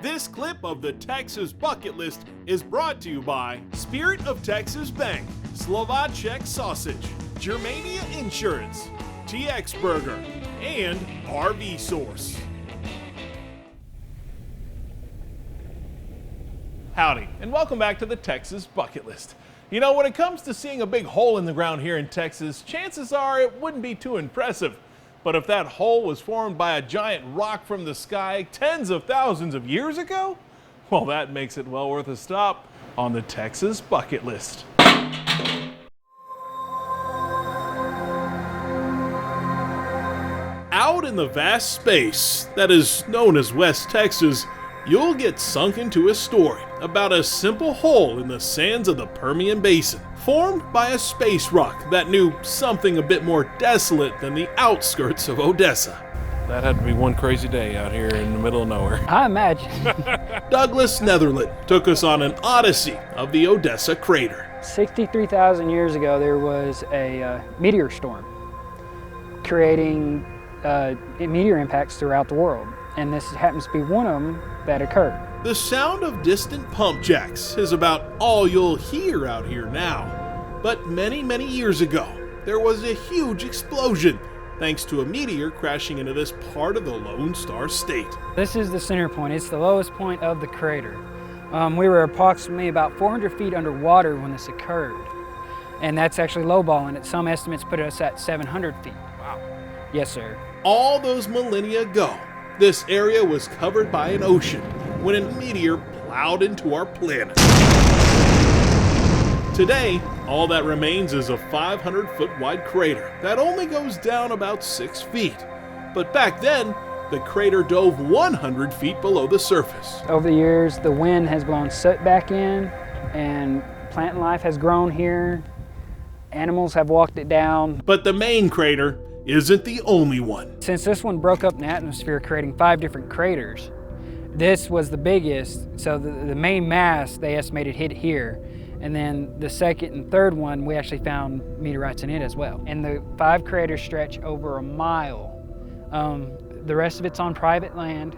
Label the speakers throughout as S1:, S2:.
S1: This clip of the Texas Bucket List is brought to you by Spirit of Texas Bank, Slovacek Sausage, Germania Insurance, TX Burger, and RV Source. Howdy, and welcome back to the Texas Bucket List. You know, when it comes to seeing a big hole in the ground here in Texas, chances are it wouldn't be too impressive. But if that hole was formed by a giant rock from the sky tens of thousands of years ago, well, that makes it well worth a stop on the Texas Bucket List. Out in the vast space that is known as West Texas, you'll get sunk into a story about a simple hole in the sands of the Permian Basin, formed by a space rock that knew something a bit more desolate than the outskirts of Odessa. That had to be one crazy day out here in the middle of nowhere.
S2: I imagine.
S1: Douglas Netherland took us on an odyssey of the Odessa crater.
S2: 63,000 years ago, there was a meteor storm creating meteor impacts throughout the world. And this happens to be one of them that occurred.
S1: The sound of distant pump jacks is about all you'll hear out here now. But many, many years ago, there was a huge explosion thanks to a meteor crashing into this part of the Lone Star State.
S2: This is the center point. It's the lowest point of the crater. We were approximately about 400 feet underwater when this occurred. And that's actually lowballing it. Some estimates put us at 700 feet.
S1: Wow.
S2: Yes, sir.
S1: All those millennia ago, this area was covered by an ocean when a meteor plowed into our planet. Today, all that remains is a 500-foot wide crater that only goes down about 6 feet. But back then, the crater dove 100 feet below the surface.
S2: Over the years, the wind has blown soot back in, and plant life has grown here. Animals have walked it down.
S1: But the main crater isn't the only one.
S2: Since this one broke up in the atmosphere, creating 5 different craters, this was the biggest. So the main mass, they estimated, hit here. And then the second and third one, we actually found meteorites in it as well. And the 5 craters stretch over a mile. The rest of it's on private land.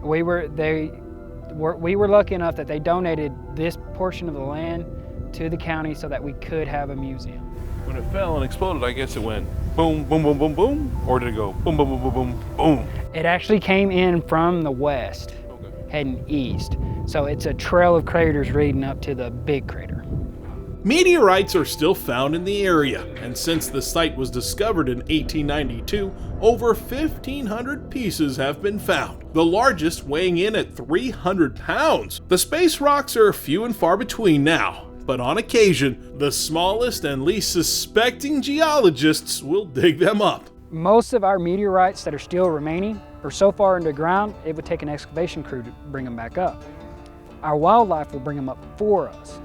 S2: We were lucky enough that they donated this portion of the land to the county so that we could have a museum.
S1: When it fell and exploded, I guess it went boom, boom, boom, boom, boom, or did it go boom, boom, boom, boom, boom, boom?
S2: It actually came in from the west, heading east. So it's a trail of craters leading up to the big crater.
S1: Meteorites are still found in the area, and since the site was discovered in 1892, over 1,500 pieces have been found, the largest weighing in at 300 pounds. The space rocks are few and far between now, but on occasion, the smallest and least suspecting geologists will dig them up.
S2: Most of our meteorites that are still remaining are so far underground, it would take an excavation crew to bring them back up. Our wildlife will bring them up for us.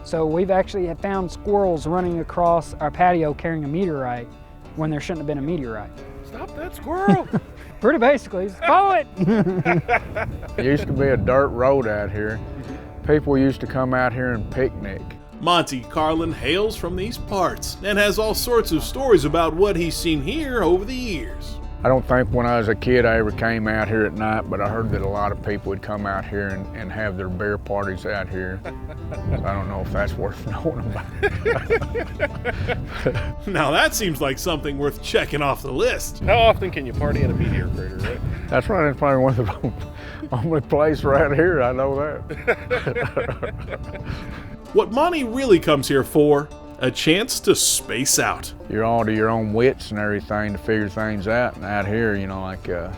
S2: So we've actually found squirrels running across our patio carrying a meteorite when there shouldn't have been a meteorite.
S1: Stop that squirrel!
S2: Pretty basically, follow it!
S3: There used to be a dirt road out here. People used to come out here and picnic.
S1: Monty Carlin hails from these parts and has all sorts of stories about what he's seen here over the years.
S3: I don't think when I was a kid I ever came out here at night, but I heard that a lot of people would come out here and have their beer parties out here. So I don't know if that's worth knowing about.
S1: Now that seems like something worth checking off the list.
S4: How often can you party at a meteor crater, right?
S3: That's right, it's probably one of the only place right here, I know that.
S1: What Monty really comes here for, a chance to space out.
S3: You're all to your own wits and everything to figure things out. And out here, you know, like, to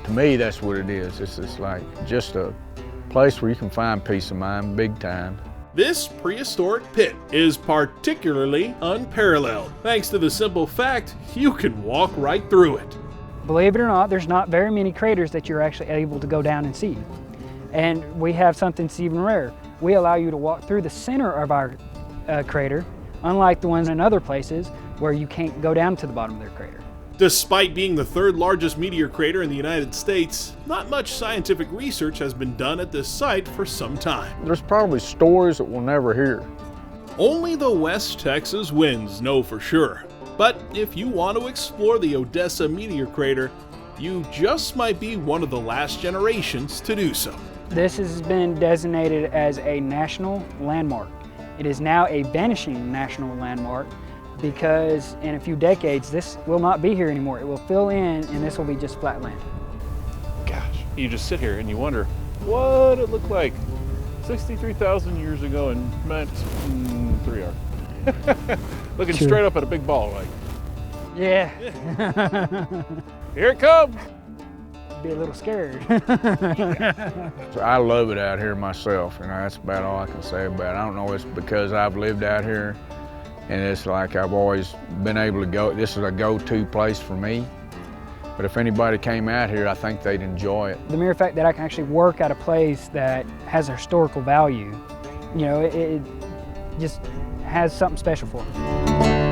S3: me, that's what it is. It's just like just a place where you can find peace of mind, big time.
S1: This prehistoric pit is particularly unparalleled, thanks to the simple fact you can walk right through it.
S2: Believe it or not, there's not very many craters that you're actually able to go down and see. And we have something that's even rare. We allow you to walk through the center of our crater, unlike the ones in other places where you can't go down to the bottom of their crater.
S1: Despite being the 3rd largest meteor crater in the United States, not much scientific research has been done at this site for some time.
S3: There's probably stories that we'll never hear.
S1: Only the West Texas winds know for sure. But if you want to explore the Odessa meteor crater, you just might be one of the last generations to do so.
S2: This has been designated as a national landmark. It is now a vanishing national landmark because in a few decades, this will not be here anymore. It will fill in and this will be just flat land.
S4: Gosh, you just sit here and you wonder what it looked like 63,000 years ago in 3 hours. Looking
S2: Sure.
S4: straight up at a big ball like,
S2: Yeah.
S4: here it comes.
S2: Be a little scared.
S3: So I love it out here myself, you know, that's about all I can say about it. I don't know, it's because I've lived out here and it's like I've always been able to go, this is a go-to place for me. But if anybody came out here, I think they'd enjoy it.
S2: The mere fact that I can actually work at a place that has a historical value, you know, it just has something special for me.